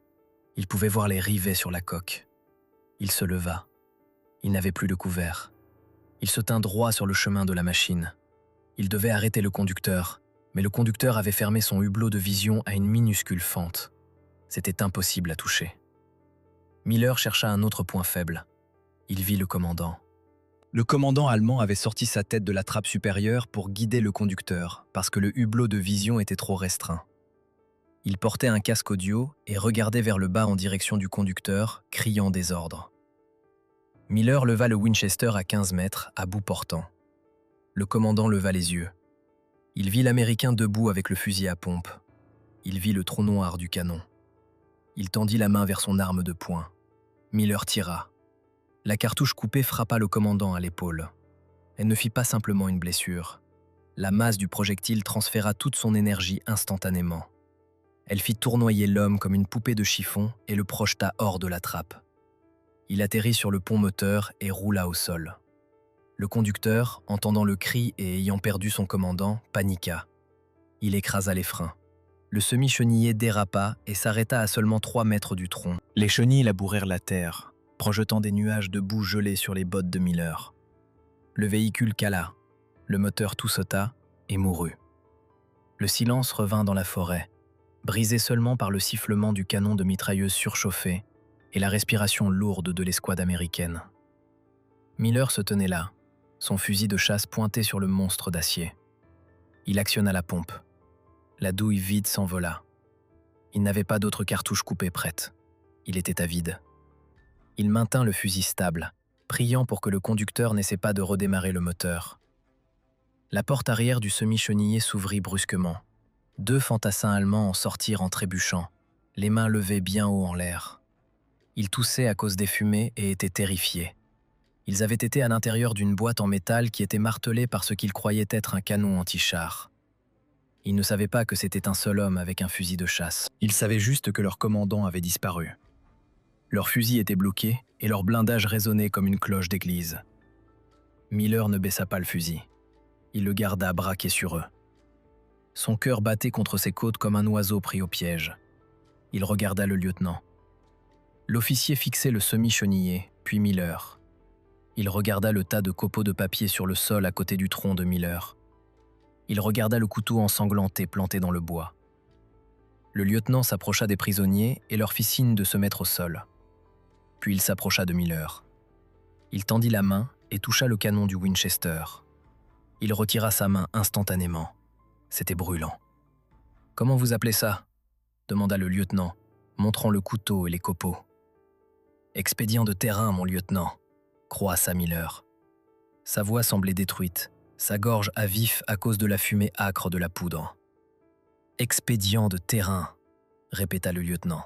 Il pouvait voir les rivets sur la coque. Il se leva. Il n'avait plus de couvert. Il se tint droit sur le chemin de la machine. Il devait arrêter le conducteur, mais le conducteur avait fermé son hublot de vision à une minuscule fente. C'était impossible à toucher. Miller chercha un autre point faible. Il vit le commandant. Le commandant allemand avait sorti sa tête de la trappe supérieure pour guider le conducteur, parce que le hublot de vision était trop restreint. Il portait un casque audio et regardait vers le bas en direction du conducteur, criant des ordres. Miller leva le Winchester à 15 mètres, à bout portant. Le commandant leva les yeux. Il vit l'Américain debout avec le fusil à pompe. Il vit le trou noir du canon. Il tendit la main vers son arme de poing. Miller tira. La cartouche coupée frappa le commandant à l'épaule. Elle ne fit pas simplement une blessure. La masse du projectile transféra toute son énergie instantanément. Elle fit tournoyer l'homme comme une poupée de chiffon et le projeta hors de la trappe. Il atterrit sur le pont moteur et roula au sol. Le conducteur, entendant le cri et ayant perdu son commandant, paniqua. Il écrasa les freins. Le semi-chenillé dérapa et s'arrêta à seulement 3 mètres du tronc. Les chenilles labourèrent la terre, projetant des nuages de boue gelée sur les bottes de Miller. Le véhicule cala, le moteur tout sauta et mourut. Le silence revint dans la forêt, brisé seulement par le sifflement du canon de mitrailleuse surchauffée et la respiration lourde de l'escouade américaine. Miller se tenait là, son fusil de chasse pointé sur le monstre d'acier. Il actionna la pompe. La douille vide s'envola. Il n'avait pas d'autre cartouche coupée prête. Il était à vide. Il maintint le fusil stable, priant pour que le conducteur n'essaie pas de redémarrer le moteur. La porte arrière du semi-chenillé s'ouvrit brusquement. 2 fantassins allemands en sortirent en trébuchant, les mains levées bien haut en l'air. Ils toussaient à cause des fumées et étaient terrifiés. Ils avaient été à l'intérieur d'une boîte en métal qui était martelée par ce qu'ils croyaient être un canon anti-char. Ils ne savaient pas que c'était un seul homme avec un fusil de chasse. Ils savaient juste que leur commandant avait disparu. Leur fusil était bloqué et leur blindage résonnait comme une cloche d'église. Miller ne baissa pas le fusil. Il le garda braqué sur eux. Son cœur battait contre ses côtes comme un oiseau pris au piège. Il regarda le lieutenant. L'officier fixait le semi-chenillé, puis Miller. Il regarda le tas de copeaux de papier sur le sol à côté du tronc de Miller. Il regarda le couteau ensanglanté planté dans le bois. Le lieutenant s'approcha des prisonniers et leur fit signe de se mettre au sol. Puis il s'approcha de Miller. Il tendit la main et toucha le canon du Winchester. Il retira sa main instantanément. C'était brûlant. « Comment vous appelez ça ?» demanda le lieutenant, montrant le couteau et les copeaux. « Expédient de terrain, mon lieutenant », croassa Miller. Sa voix semblait détruite, sa gorge à vif à cause de la fumée âcre de la poudre. « Expédient de terrain », répéta le lieutenant.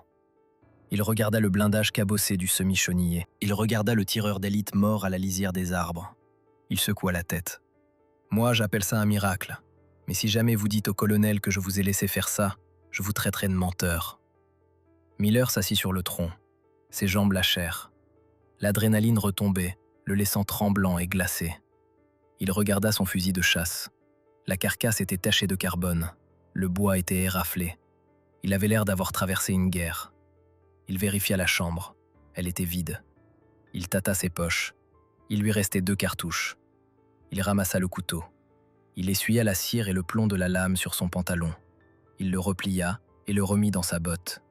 Il regarda le blindage cabossé du semi-chenillé. Il regarda le tireur d'élite mort à la lisière des arbres. Il secoua la tête. « Moi, j'appelle ça un miracle. Mais si jamais vous dites au colonel que je vous ai laissé faire ça, je vous traiterai de menteur. » Miller s'assit sur le tronc. Ses jambes lâchèrent. L'adrénaline retombait, le laissant tremblant et glacé. Il regarda son fusil de chasse. La carcasse était tachée de carbone. Le bois était éraflé. Il avait l'air d'avoir traversé une guerre. Il vérifia la chambre. Elle était vide. Il tâta ses poches. Il lui restait 2 cartouches. Il ramassa le couteau. Il essuya la cire et le plomb de la lame sur son pantalon. Il le replia et le remit dans sa botte.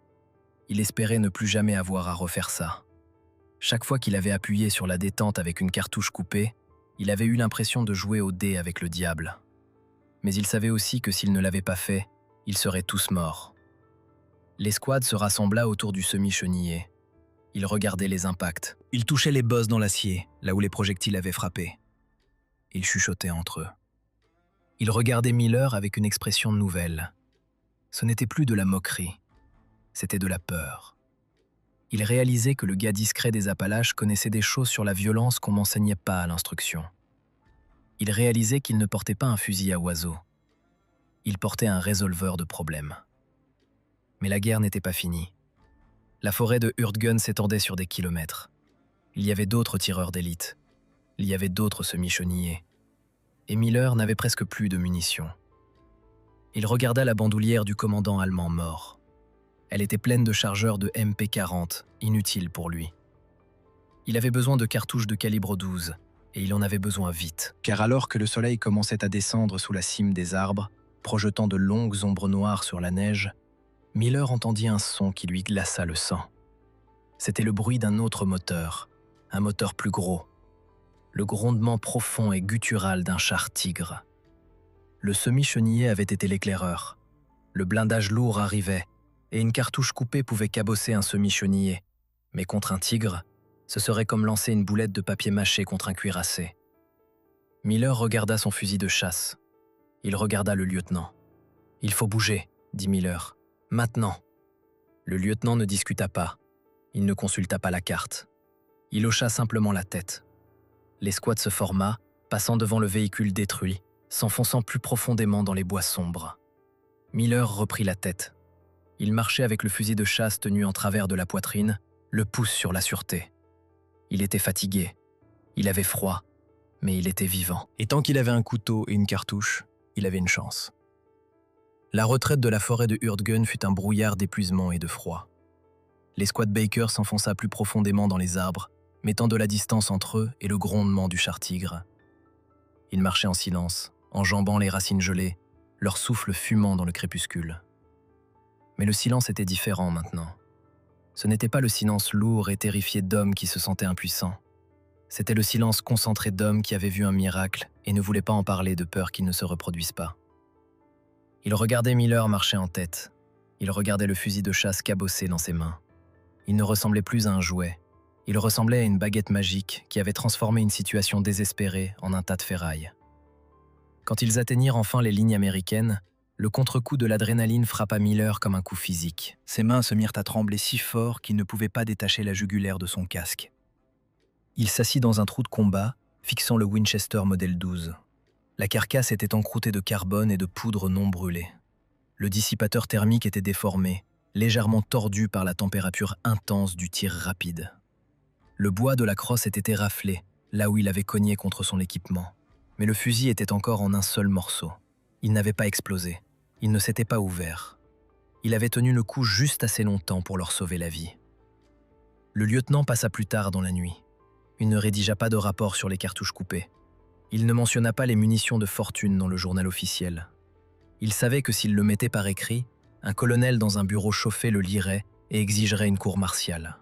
Il espérait ne plus jamais avoir à refaire ça. Chaque fois qu'il avait appuyé sur la détente avec une cartouche coupée, il avait eu l'impression de jouer au dé avec le diable. Mais il savait aussi que s'il ne l'avait pas fait, ils seraient tous morts. L'escouade se rassembla autour du semi-chenillé. Ils regardaient les impacts. Ils touchaient les bosses dans l'acier, là où les projectiles avaient frappé. Ils chuchotaient entre eux. Ils regardaient Miller avec une expression nouvelle. Ce n'était plus de la moquerie, c'était de la peur. Il réalisait que le gars discret des Appalaches connaissait des choses sur la violence qu'on n'enseignait pas à l'instruction. Il réalisait qu'il ne portait pas un fusil à oiseau. Il portait un résolveur de problèmes. Mais la guerre n'était pas finie. La forêt de Hurtgen s'étendait sur des kilomètres. Il y avait d'autres tireurs d'élite. Il y avait d'autres semi-chenillés. Et Miller n'avait presque plus de munitions. Il regarda la bandoulière du commandant allemand mort. Elle était pleine de chargeurs de MP40, inutiles pour lui. Il avait besoin de cartouches de calibre 12, et il en avait besoin vite. Car alors que le soleil commençait à descendre sous la cime des arbres, projetant de longues ombres noires sur la neige, Miller entendit un son qui lui glaça le sang. C'était le bruit d'un autre moteur, un moteur plus gros. Le grondement profond et guttural d'un char tigre. Le semi-chenillé avait été l'éclaireur. Le blindage lourd arrivait, et une cartouche coupée pouvait cabosser un semi-chenillé. Mais contre un tigre, ce serait comme lancer une boulette de papier mâché contre un cuirassé. Miller regarda son fusil de chasse. Il regarda le lieutenant. « Il faut bouger », dit Miller. « Maintenant !» Le lieutenant ne discuta pas. Il ne consulta pas la carte. Il hocha simplement la tête. L'escouade se forma, passant devant le véhicule détruit, s'enfonçant plus profondément dans les bois sombres. Miller reprit la tête. Il marchait avec le fusil de chasse tenu en travers de la poitrine, le pouce sur la sûreté. Il était fatigué. Il avait froid, mais il était vivant. Et tant qu'il avait un couteau et une cartouche, il avait une chance. La retraite de la forêt de Hurtgen fut un brouillard d'épuisement et de froid. L'escouade Baker s'enfonça plus profondément dans les arbres, mettant de la distance entre eux et le grondement du char tigre. Ils marchaient en silence, enjambant les racines gelées, leur souffle fumant dans le crépuscule. Mais le silence était différent maintenant. Ce n'était pas le silence lourd et terrifié d'hommes qui se sentaient impuissants. C'était le silence concentré d'hommes qui avaient vu un miracle et ne voulaient pas en parler de peur qu'il ne se reproduise pas. Il regardait Miller marcher en tête. Il regardait le fusil de chasse cabossé dans ses mains. Il ne ressemblait plus à un jouet. Il ressemblait à une baguette magique qui avait transformé une situation désespérée en un tas de ferrailles. Quand ils atteignirent enfin les lignes américaines, le contre-coup de l'adrénaline frappa Miller comme un coup physique. Ses mains se mirent à trembler si fort qu'il ne pouvait pas détacher la jugulaire de son casque. Il s'assit dans un trou de combat, fixant le Winchester modèle 12. La carcasse était encroûtée de carbone et de poudre non brûlée. Le dissipateur thermique était déformé, légèrement tordu par la température intense du tir rapide. Le bois de la crosse était éraflé, là où il avait cogné contre son équipement. Mais le fusil était encore en un seul morceau. Il n'avait pas explosé. Il ne s'était pas ouvert. Il avait tenu le coup juste assez longtemps pour leur sauver la vie. Le lieutenant passa plus tard dans la nuit. Il ne rédigea pas de rapport sur les cartouches coupées. Il ne mentionna pas les munitions de fortune dans le journal officiel. Il savait que s'il le mettait par écrit, un colonel dans un bureau chauffé le lirait et exigerait une cour martiale.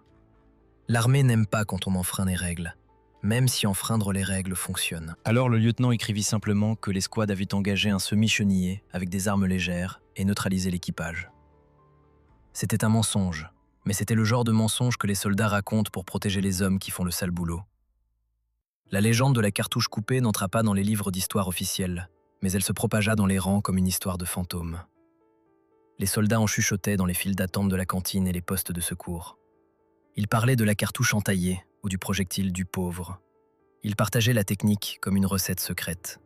L'armée n'aime pas quand on enfreint les règles, même si enfreindre les règles fonctionne. Alors le lieutenant écrivit simplement que l'escouade avait engagé un semi-chenillé avec des armes légères et neutralisé l'équipage. C'était un mensonge, mais c'était le genre de mensonge que les soldats racontent pour protéger les hommes qui font le sale boulot. La légende de la cartouche coupée n'entra pas dans les livres d'histoire officiels, mais elle se propagea dans les rangs comme une histoire de fantôme. Les soldats en chuchotaient dans les files d'attente de la cantine et les postes de secours. Ils parlaient de la cartouche entaillée ou du projectile du pauvre. Ils partageaient la technique comme une recette secrète.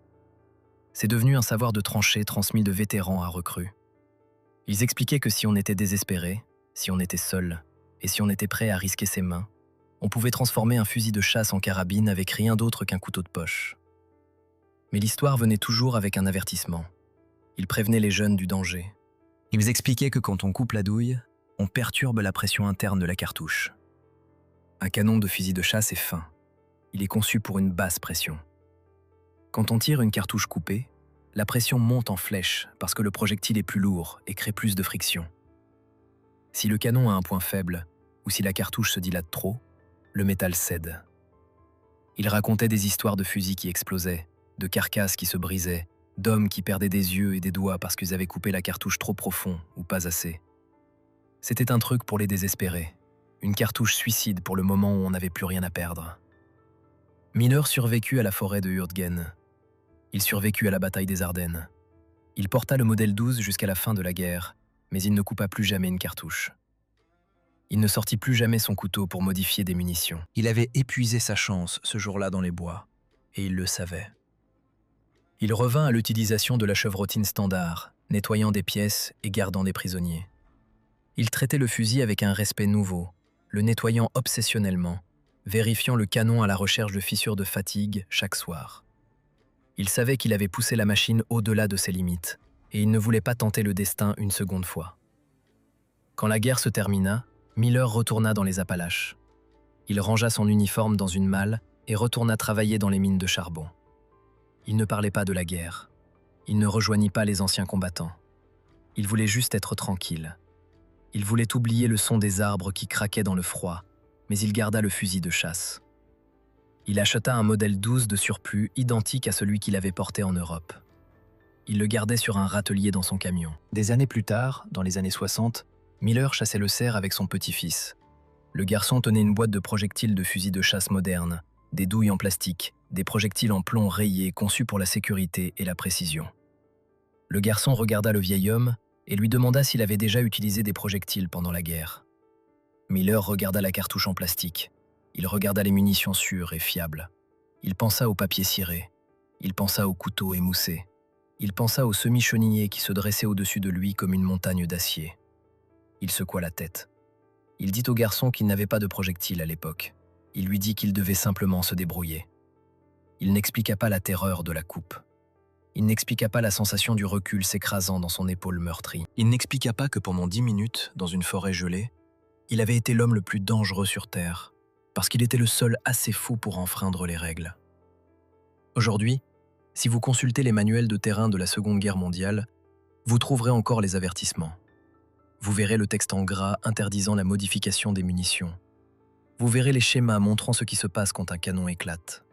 C'est devenu un savoir de tranchée transmis de vétérans à recrues. Ils expliquaient que si on était désespéré, si on était seul, et si on était prêt à risquer ses mains, On pouvait transformer un fusil de chasse en carabine avec rien d'autre qu'un couteau de poche. Mais l'histoire venait toujours avec un avertissement. Il prévenait les jeunes du danger. Ils expliquaient que quand on coupe la douille, on perturbe la pression interne de la cartouche. Un canon de fusil de chasse est fin. Il est conçu pour une basse pression. Quand on tire une cartouche coupée, la pression monte en flèche parce que le projectile est plus lourd et crée plus de friction. Si le canon a un point faible ou si la cartouche se dilate trop, le métal cède. Il racontait des histoires de fusils qui explosaient, de carcasses qui se brisaient, d'hommes qui perdaient des yeux et des doigts parce qu'ils avaient coupé la cartouche trop profond ou pas assez. C'était un truc pour les désespérés, une cartouche suicide pour le moment où on n'avait plus rien à perdre. Miller survécut à la forêt de Hurtgen. Il survécut à la bataille des Ardennes. Il porta le modèle 12 jusqu'à la fin de la guerre, mais il ne coupa plus jamais une cartouche. Il ne sortit plus jamais son couteau pour modifier des munitions. Il avait épuisé sa chance ce jour-là dans les bois, et il le savait. Il revint à l'utilisation de la chevrotine standard, nettoyant des pièces et gardant des prisonniers. Il traitait le fusil avec un respect nouveau, le nettoyant obsessionnellement, vérifiant le canon à la recherche de fissures de fatigue chaque soir. Il savait qu'il avait poussé la machine au-delà de ses limites, et il ne voulait pas tenter le destin une seconde fois. Quand la guerre se termina, Miller retourna dans les Appalaches. Il rangea son uniforme dans une malle et retourna travailler dans les mines de charbon. Il ne parlait pas de la guerre. Il ne rejoignit pas les anciens combattants. Il voulait juste être tranquille. Il voulait oublier le son des arbres qui craquaient dans le froid, mais il garda le fusil de chasse. Il acheta un modèle 12 de surplus identique à celui qu'il avait porté en Europe. Il le gardait sur un râtelier dans son camion. Des années plus tard, dans les années 60, Miller chassait le cerf avec son petit-fils. Le garçon tenait une boîte de projectiles de fusil de chasse moderne, des douilles en plastique, des projectiles en plomb rayés conçus pour la sécurité et la précision. Le garçon regarda le vieil homme et lui demanda s'il avait déjà utilisé des projectiles pendant la guerre. Miller regarda la cartouche en plastique. Il regarda les munitions sûres et fiables. Il pensa au papier ciré. Il pensa au couteau émoussé. Il pensa au semi-chenillé qui se dressait au-dessus de lui comme une montagne d'acier. Il secoua la tête. Il dit au garçon qu'il n'avait pas de projectile à l'époque. Il lui dit qu'il devait simplement se débrouiller. Il n'expliqua pas la terreur de la coupe. Il n'expliqua pas la sensation du recul s'écrasant dans son épaule meurtrie. Il n'expliqua pas que pendant 10 minutes, dans une forêt gelée, il avait été l'homme le plus dangereux sur Terre, parce qu'il était le seul assez fou pour enfreindre les règles. Aujourd'hui, si vous consultez les manuels de terrain de la Seconde Guerre mondiale, vous trouverez encore les avertissements. Vous verrez le texte en gras interdisant la modification des munitions. Vous verrez les schémas montrant ce qui se passe quand un canon éclate.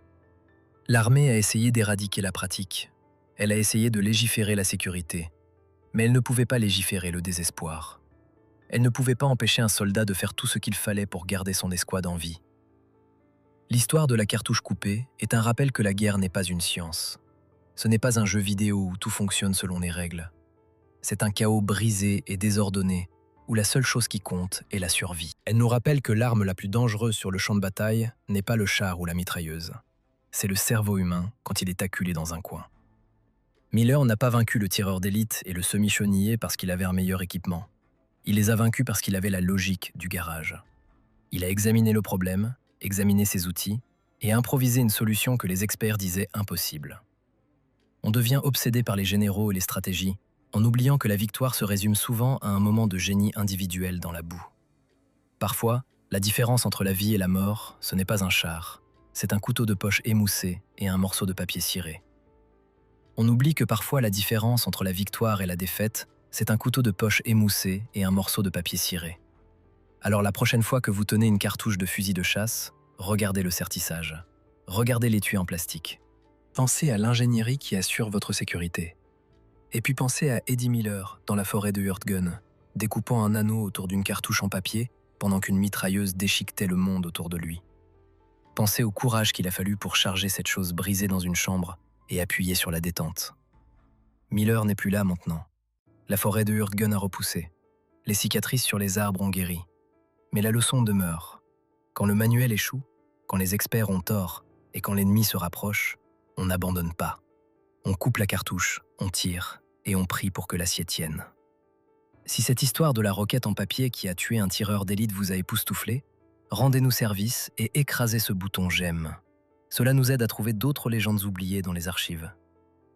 L'armée a essayé d'éradiquer la pratique. Elle a essayé de légiférer la sécurité. Mais elle ne pouvait pas légiférer le désespoir. Elle ne pouvait pas empêcher un soldat de faire tout ce qu'il fallait pour garder son escouade en vie. L'histoire de la cartouche coupée est un rappel que la guerre n'est pas une science. Ce n'est pas un jeu vidéo où tout fonctionne selon les règles. C'est un chaos brisé et désordonné, où la seule chose qui compte est la survie. Elle nous rappelle que l'arme la plus dangereuse sur le champ de bataille n'est pas le char ou la mitrailleuse. C'est le cerveau humain quand il est acculé dans un coin. Miller n'a pas vaincu le tireur d'élite et le semi-chenillé parce qu'il avait un meilleur équipement. Il les a vaincus parce qu'il avait la logique du garage. Il a examiné le problème, examiné ses outils et improvisé une solution que les experts disaient impossible. On devient obsédé par les généraux et les stratégies, en oubliant que la victoire se résume souvent à un moment de génie individuel dans la boue. Parfois, la différence entre la vie et la mort, ce n'est pas un char, c'est un couteau de poche émoussé et un morceau de papier ciré. On oublie que parfois la différence entre la victoire et la défaite, c'est un couteau de poche émoussé et un morceau de papier ciré. Alors la prochaine fois que vous tenez une cartouche de fusil de chasse, regardez le sertissage. Regardez l'étui en plastique. Pensez à l'ingénierie qui assure votre sécurité. Et puis pensez à Eddie Miller dans la forêt de Hurtgen, découpant un anneau autour d'une cartouche en papier pendant qu'une mitrailleuse déchiquetait le monde autour de lui. Pensez au courage qu'il a fallu pour charger cette chose brisée dans une chambre et appuyer sur la détente. Miller n'est plus là maintenant. La forêt de Hurtgen a repoussé. Les cicatrices sur les arbres ont guéri. Mais la leçon demeure. Quand le manuel échoue, quand les experts ont tort et quand l'ennemi se rapproche, on n'abandonne pas. On coupe la cartouche, on tire et on prie pour que l'acier tienne. Si cette histoire de la roquette en papier qui a tué un tireur d'élite vous a époustouflé, Rendez-nous service et écrasez ce bouton j'aime. Cela nous aide à trouver d'autres légendes oubliées dans les archives.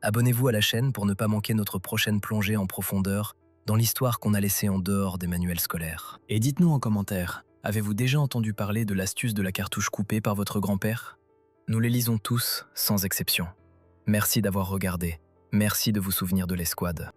Abonnez-vous à la chaîne pour ne pas manquer notre prochaine plongée en profondeur dans l'histoire qu'on a laissée en dehors des manuels scolaires. Et dites-nous en commentaire, avez-vous déjà entendu parler de l'astuce de la cartouche coupée par votre grand-père? Nous les lisons tous, sans exception. Merci d'avoir regardé. Merci de vous souvenir de l'escouade.